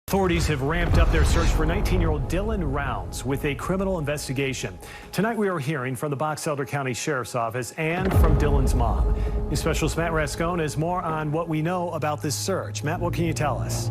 Authorities have ramped up their search for 19-year-old Dylan Rounds with a criminal investigation. Tonight we are hearing from the Box Elder County Sheriff's Office and from Dylan's mom. News Specialist Matt Rascone has more on what we know about this search. Matt, what can you tell us?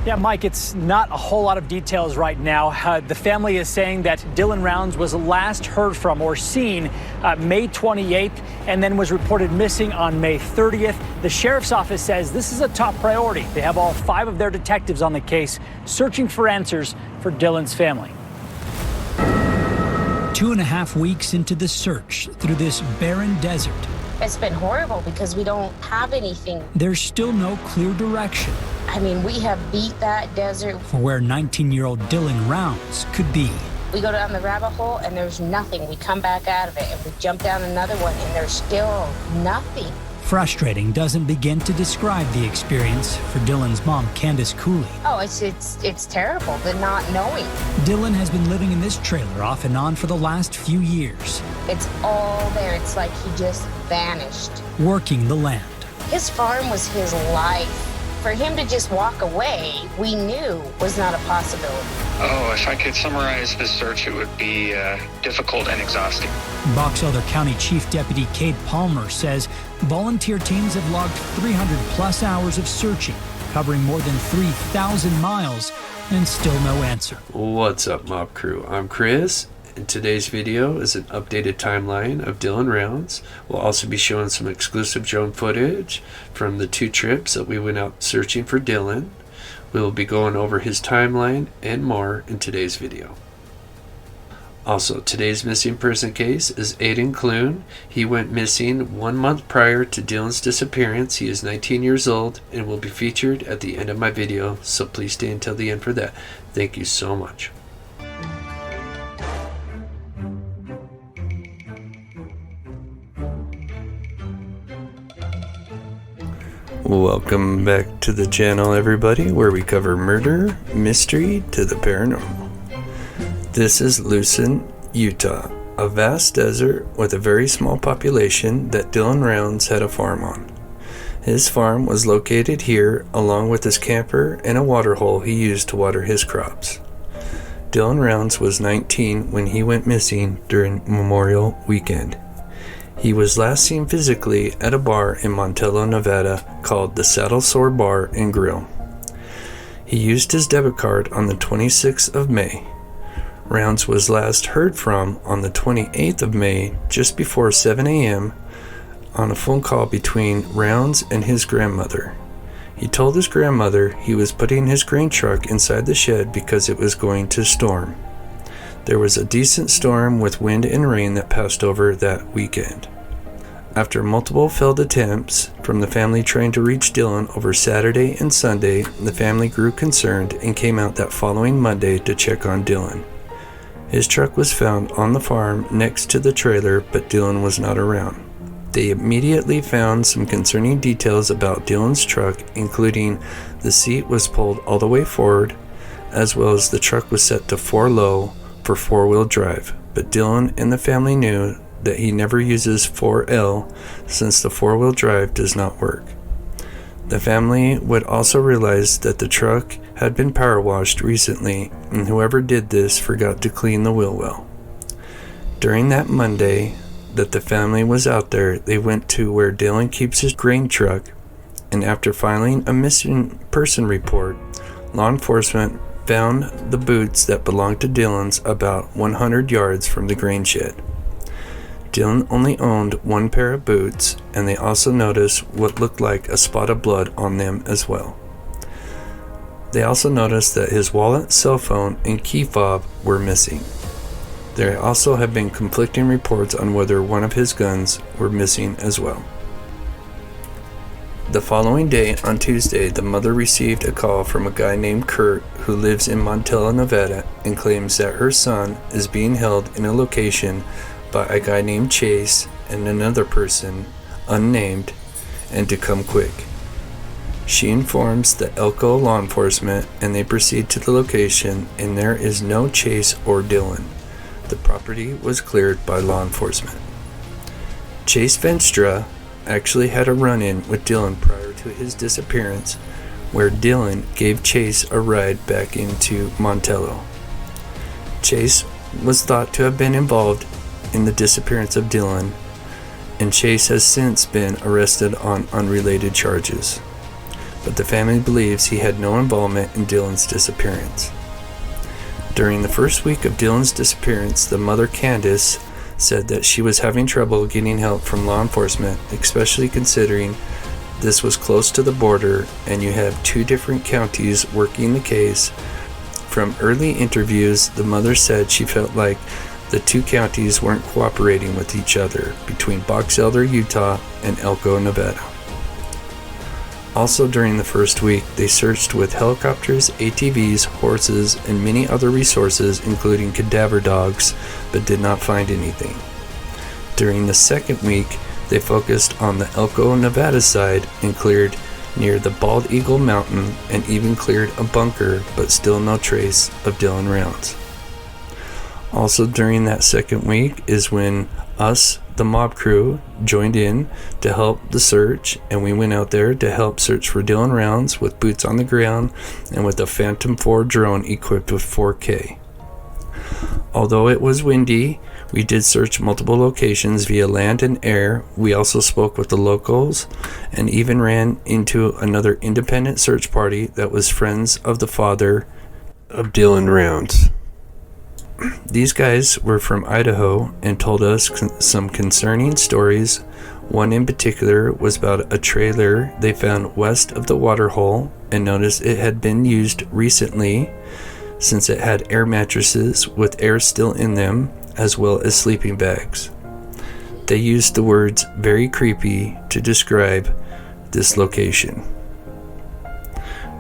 Yeah, Mike, it's not a whole lot of details right now. The family is saying that Dylan Rounds was last heard from or seen May 28th and then was reported missing on May 30th. The sheriff's office says this is a top priority. They have all 5 of their detectives on the case searching for answers for Dylan's family. 2.5 weeks into the search through this barren desert. It's been horrible because we don't have anything. There's still no clear direction. I mean, we have beat that desert. For where 19-year-old Dylan Rounds could be. We go down the rabbit hole and there's nothing. We come back out of it and we jump down another one and there's still nothing. Frustrating doesn't begin to describe the experience for Dylan's mom, Candace Cooley. Oh, it's terrible, the not knowing. Dylan has been living in this trailer off and on for the last few years. It's all there. It's like he just vanished. Working the land. His farm was his life. For him to just walk away, we knew was not a possibility. Oh, if I could summarize this search, it would be difficult and exhausting. Box Elder County Chief Deputy Cade Palmer says volunteer teams have logged 300+ hours of searching, covering more than 3,000 miles, and still no answer. What's up, Mob Crew? I'm Chris. In today's video is an updated timeline of Dylan Rounds. We'll also be showing some exclusive drone footage from the 2 trips that we went out searching for Dylan. We'll be going over his timeline and more in today's video. Also, today's missing person case is Aiden Clune. He went missing 1 month prior to Dylan's disappearance. He is 19 years old and will be featured at the end of my video, so please stay until the end for that. Thank you so much. Welcome back to the channel, everybody, where we cover murder, mystery, to the paranormal. This is Lucin, Utah, a vast desert with a very small population that Dylan Rounds had a farm on. His farm was located here along with his camper and a water hole he used to water his crops. Dylan Rounds was 19 when he went missing during Memorial Weekend. He was last seen physically at a bar in Montello, Nevada called the Saddle Sore Bar and Grill. He used his debit card on the 26th of May. Rounds was last heard from on the 28th of May just before 7 a.m. on a phone call between Rounds and his grandmother. He told his grandmother he was putting his grain truck inside the shed because it was going to storm. There was a decent storm with wind and rain that passed over that weekend. After multiple failed attempts from the family trying to reach Dylan over Saturday and Sunday, the family grew concerned and came out that following Monday to check on Dylan. His truck was found on the farm next to the trailer, but Dylan was not around. They immediately found some concerning details about Dylan's truck, including the seat was pulled all the way forward, as well as the truck was set to 4 low for 4-wheel drive, but Dylan and the family knew that he never uses 4L since the 4-wheel drive does not work. The family would also realize that the truck had been power washed recently, and whoever did this forgot to clean the wheel well. During that Monday that the family was out there, they went to where Dylan keeps his grain truck, and after filing a missing person report, law enforcement found the boots that belonged to Dylan's about 100 yards from the grain shed. Dylan only owned 1 pair of boots, and they also noticed what looked like a spot of blood on them as well. They also noticed that his wallet, cell phone, and key fob were missing. There also have been conflicting reports on whether one of his guns were missing as well. The following day, on Tuesday, the mother received a call from a guy named Kurt who lives in Montello, Nevada, and claims that her son is being held in a location by a guy named Chase and another person, unnamed, and to come quick. She informs the Elko law enforcement and they proceed to the location, and there is no Chase or Dylan. The property was cleared by law enforcement. Chase Venstra actually had a run-in with Dylan prior to his disappearance, where Dylan gave Chase a ride back into Montello. Chase was thought to have been involved in the disappearance of Dylan, and Chase has since been arrested on unrelated charges. But the family believes he had no involvement in Dylan's disappearance. During the first week of Dylan's disappearance, the mother, Candace, said that she was having trouble getting help from law enforcement, especially considering this was close to the border and you have two different counties working the case. From early interviews, the mother said she felt like the two counties weren't cooperating with each other between Box Elder, Utah and Elko, Nevada. Also during the first week, they searched with helicopters, ATVs, horses, and many other resources, including cadaver dogs, but did not find anything. During the second week, they focused on the Elko, Nevada side and cleared near the Bald Eagle Mountain and even cleared a bunker, but still no trace of Dylan Rounds. Also during that second week is when us, the mob crew, joined in to help the search, and we went out there to help search for Dylan Rounds with boots on the ground and with a Phantom 4 drone equipped with 4K. Although it was windy, we did search multiple locations via land and air. We also spoke with the locals and even ran into another independent search party that was friends of the father of Dylan Rounds. These guys were from Idaho and told us some concerning stories. One in particular was about a trailer they found west of the waterhole and noticed it had been used recently since it had air mattresses with air still in them, as well as sleeping bags. They used the words "very creepy" to describe this location.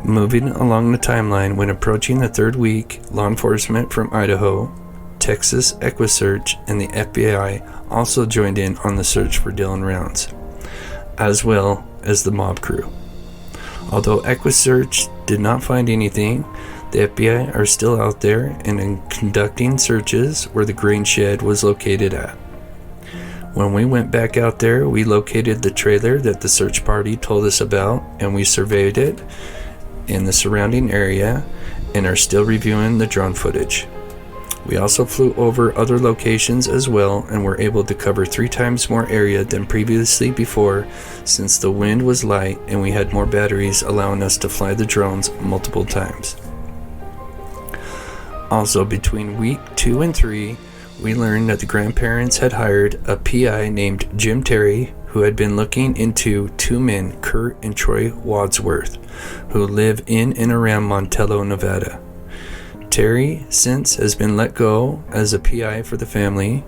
Moving along the timeline, when approaching the third week, law enforcement from Idaho, Texas EquiSearch, and the FBI also joined in on the search for Dylan Rounds, as well as the mob crew. Although EquiSearch did not find anything, the FBI are still out there and conducting searches where the grain shed was located at. When we went back out there, we located the trailer that the search party told us about, and we surveyed it in the surrounding area and are still reviewing the drone footage. We also flew over other locations as well and were able to cover 3 times more area than previously before, since the wind was light and we had more batteries, allowing us to fly the drones multiple times. Also, between week 2 and 3, we learned that the grandparents had hired a PI named Jim Terry, who had been looking into 2 men, Kurt and Troy Wadsworth, who live in and around Montello, Nevada. Terry since has been let go as a PI for the family,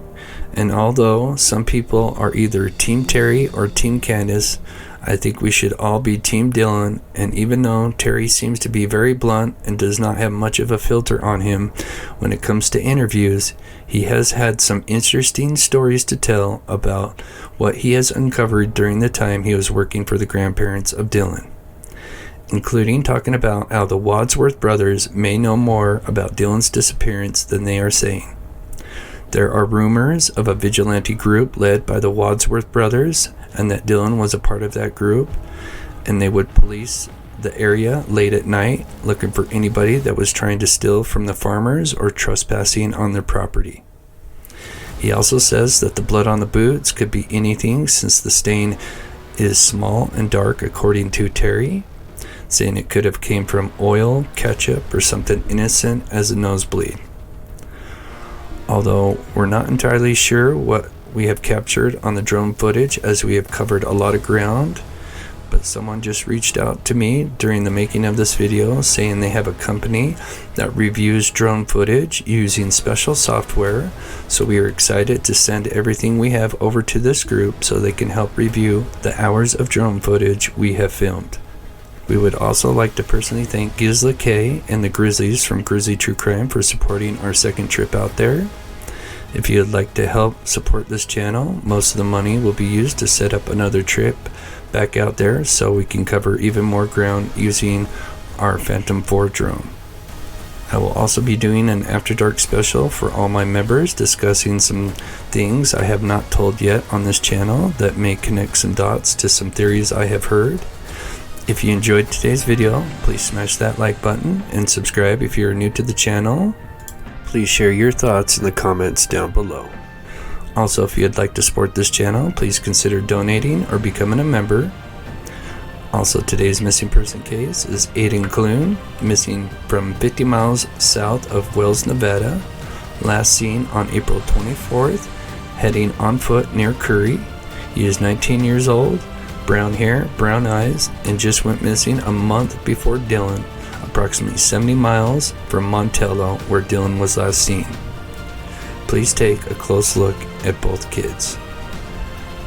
and although some people are either Team Terry or Team Candace, I think we should all be Team Dylan. And even though Terry seems to be very blunt and does not have much of a filter on him when it comes to interviews, he has had some interesting stories to tell about what he has uncovered during the time he was working for the grandparents of Dylan, including talking about how the Wadsworth brothers may know more about Dylan's disappearance than they are saying. There are rumors of a vigilante group led by the Wadsworth brothers, and that Dylan was a part of that group, and they would police the area late at night looking for anybody that was trying to steal from the farmers or trespassing on their property. He also says that the blood on the boots could be anything, since the stain is small and dark, according to Terry, saying it could have came from oil, ketchup, or something innocent as a nosebleed. Although we're not entirely sure what we have captured on the drone footage, as we have covered a lot of ground, but someone just reached out to me during the making of this video saying they have a company that reviews drone footage using special software, so we are excited to send everything we have over to this group so they can help review the hours of drone footage we have filmed. We would also like to personally thank Gizla K and the Grizzlies from Grizzly True Crime for supporting our second trip out there. If you'd like to help support this channel, most of the money will be used to set up another trip back out there so we can cover even more ground using our Phantom 4 drone. I will also be doing an After Dark special for all my members, discussing some things I have not told yet on this channel that may connect some dots to some theories I have heard. If you enjoyed today's video, please smash that like button and subscribe if you're new to the channel. Please share your thoughts in the comments down below. Also, if you'd like to support this channel, please consider donating or becoming a member. Also, today's missing person case is Aiden Clune, missing from 50 miles south of Wells, Nevada. Last seen on April 24th, heading on foot near Curry. He is 19 years old, brown hair, brown eyes, and just went missing a month before Dylan, approximately 70 miles from Montello, where Dylan was last seen. Please take a close look at both kids.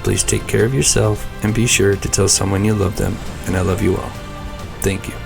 Please take care of yourself and be sure to tell someone you love them, and I love you all. Thank you.